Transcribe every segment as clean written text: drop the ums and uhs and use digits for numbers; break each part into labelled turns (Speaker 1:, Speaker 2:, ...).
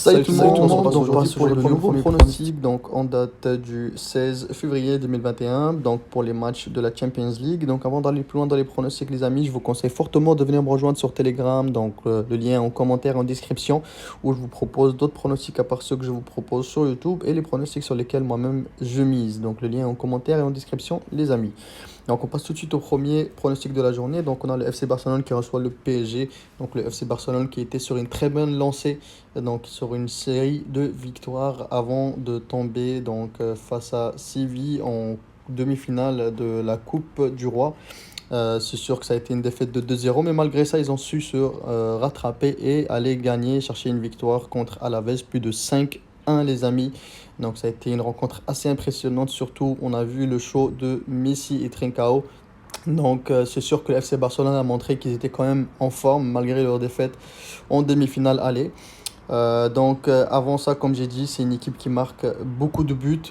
Speaker 1: Salut tout le
Speaker 2: Salut tout le
Speaker 1: monde,
Speaker 2: monde,
Speaker 1: donc on passe
Speaker 2: aujourd'hui
Speaker 1: sur
Speaker 2: pour
Speaker 1: le
Speaker 2: le
Speaker 1: nouveau
Speaker 2: premier
Speaker 1: pronostic, donc en date du 16 février 2021, donc pour les matchs de la Champions League. Donc avant d'aller plus loin dans les pronostics les amis, je vous conseille fortement de venir me rejoindre sur Telegram, donc le lien en commentaire en description, où je vous propose d'autres pronostics à part ceux que je vous propose sur YouTube et les pronostics sur lesquels moi-même je mise. Donc le lien en commentaire et en description les amis. Donc on passe tout de suite au premier pronostic de la journée. Donc on a le FC Barcelone qui reçoit le PSG. Donc le FC Barcelone qui était sur une très bonne lancée, donc sur une série de victoires avant de tomber face à Séville en demi-finale de la Coupe du Roi. C'est sûr que ça a été une défaite de 2-0, mais malgré ça, ils ont su se rattraper et aller gagner, chercher une victoire contre Alaves, plus de 5-1 les amis. Donc ça a été une rencontre assez impressionnante, surtout on a vu le show de Messi et Trincao. Donc c'est sûr que le FC Barcelone a montré qu'ils étaient quand même en forme malgré leur défaite en demi-finale aller. Avant ça, comme j'ai dit, c'est une équipe qui marque beaucoup de buts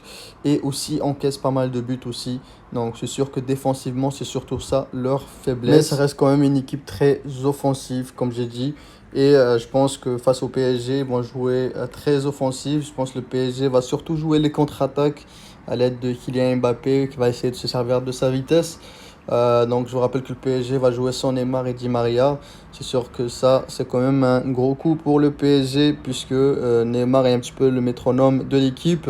Speaker 1: et aussi encaisse pas mal de buts aussi. Donc c'est sûr que défensivement, c'est surtout ça leur faiblesse. Mais ça reste quand même une équipe très offensive, comme j'ai dit. Et je pense que face au PSG, ils vont jouer très offensif. Je pense que le PSG va surtout jouer les contre-attaques à l'aide de Kylian Mbappé qui va essayer de se servir de sa vitesse. Donc je vous rappelle que le PSG va jouer sans Neymar et Di Maria. C'est sûr que ça, c'est quand même un gros coup pour le PSG puisque Neymar est un petit peu le métronome de l'équipe.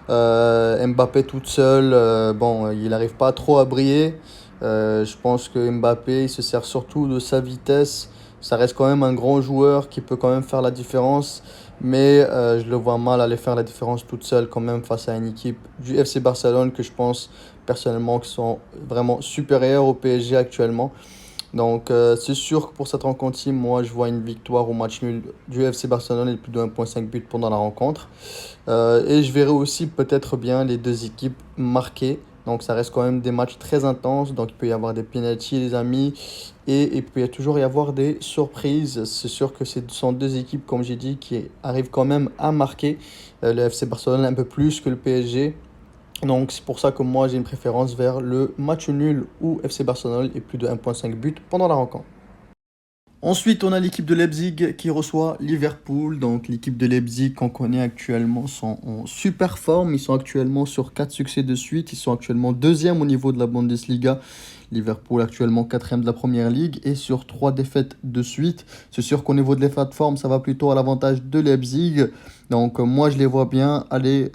Speaker 1: Mbappé toute seule, bon, il n'arrive pas trop à briller. Je pense que Mbappé, il se sert surtout de sa vitesse. Ça reste quand même un grand joueur qui peut quand même faire la différence. Mais je le vois mal aller faire la différence toute seule quand même face à une équipe du FC Barcelone que je pense personnellement qui sont vraiment supérieurs au PSG actuellement. Donc c'est sûr que pour cette rencontre-ci, moi je vois une victoire au match nul du FC Barcelone et plus de 1,5 but pendant la rencontre. Et je verrai aussi peut-être bien les deux équipes marquer. Donc ça reste quand même des matchs très intenses. Donc il peut y avoir des pénaltys les amis. Et il peut toujours y avoir des surprises. C'est sûr que ce sont deux équipes, comme j'ai dit, qui arrivent quand même à marquer. Le FC Barcelone un peu plus que le PSG. Donc c'est pour ça que moi j'ai une préférence vers le match nul ou FC Barcelone et plus de 1,5 but pendant la rencontre. Ensuite, on a l'équipe de Leipzig qui reçoit Liverpool. Donc, l'équipe de Leipzig qu'on connaît actuellement sont en super forme. Ils sont actuellement sur 4 succès de suite. Ils sont actuellement deuxième au niveau de la Bundesliga. Liverpool actuellement quatrième de la Première Ligue et sur 3 défaites de suite. C'est sûr qu'au niveau de l'état de forme, ça va plutôt à l'avantage de Leipzig. Donc, moi, je les vois bien aller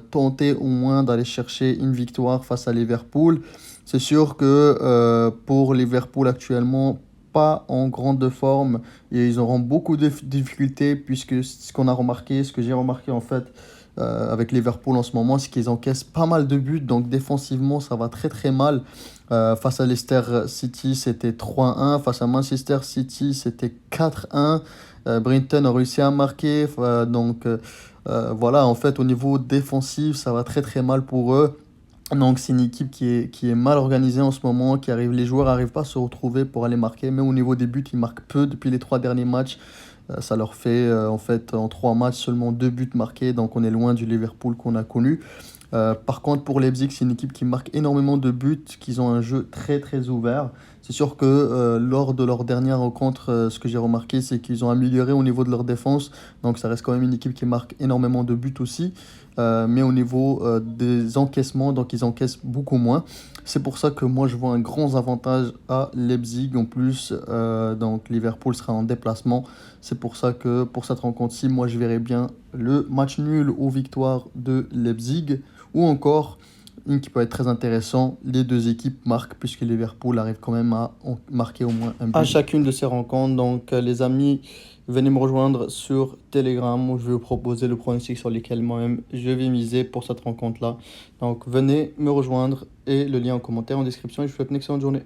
Speaker 1: tenter au moins d'aller chercher une victoire face à Liverpool. C'est sûr que pour Liverpool actuellement, pas en grande forme et ils auront beaucoup de difficultés puisque ce qu'on a remarqué, ce que j'ai remarqué en fait avec Liverpool en ce moment, c'est qu'ils encaissent pas mal de buts, donc défensivement ça va très très mal. Face à Leicester City c'était 3-1, face à Manchester City c'était 4-1. Brinton a réussi à marquer, voilà, en fait au niveau défensif ça va très très mal pour eux. Donc c'est une équipe qui est mal organisée en ce moment, les joueurs n'arrivent pas à se retrouver pour aller marquer, mais au niveau des buts, ils marquent peu depuis les 3 derniers matchs. Ça leur fait en fait en 3 matchs seulement 2 buts marqués, donc on est loin du Liverpool qu'on a connu. Par contre, pour Leipzig, c'est une équipe qui marque énormément de buts, qu'ils ont un jeu très très ouvert. C'est sûr que lors de leur dernière rencontre, ce que j'ai remarqué, c'est qu'ils ont amélioré au niveau de leur défense. Donc ça reste quand même une équipe qui marque énormément de buts aussi. Mais au niveau des encaissements, donc ils encaissent beaucoup moins. C'est pour ça que moi je vois un grand avantage à Leipzig. En plus, donc Liverpool sera en déplacement. C'est pour ça que pour cette rencontre-ci, moi je verrais bien le match nul ou victoire de Leipzig. Ou encore, une qui peut être très intéressant, les deux équipes marquent puisque Liverpool arrive quand même à marquer au moins un but à chacune de ces rencontres. Donc les amis, venez me rejoindre sur Telegram où je vais vous proposer le pronostic sur lesquels moi-même je vais miser pour cette rencontre-là. Donc venez me rejoindre et le lien en commentaire en description et je vous souhaite une excellente journée.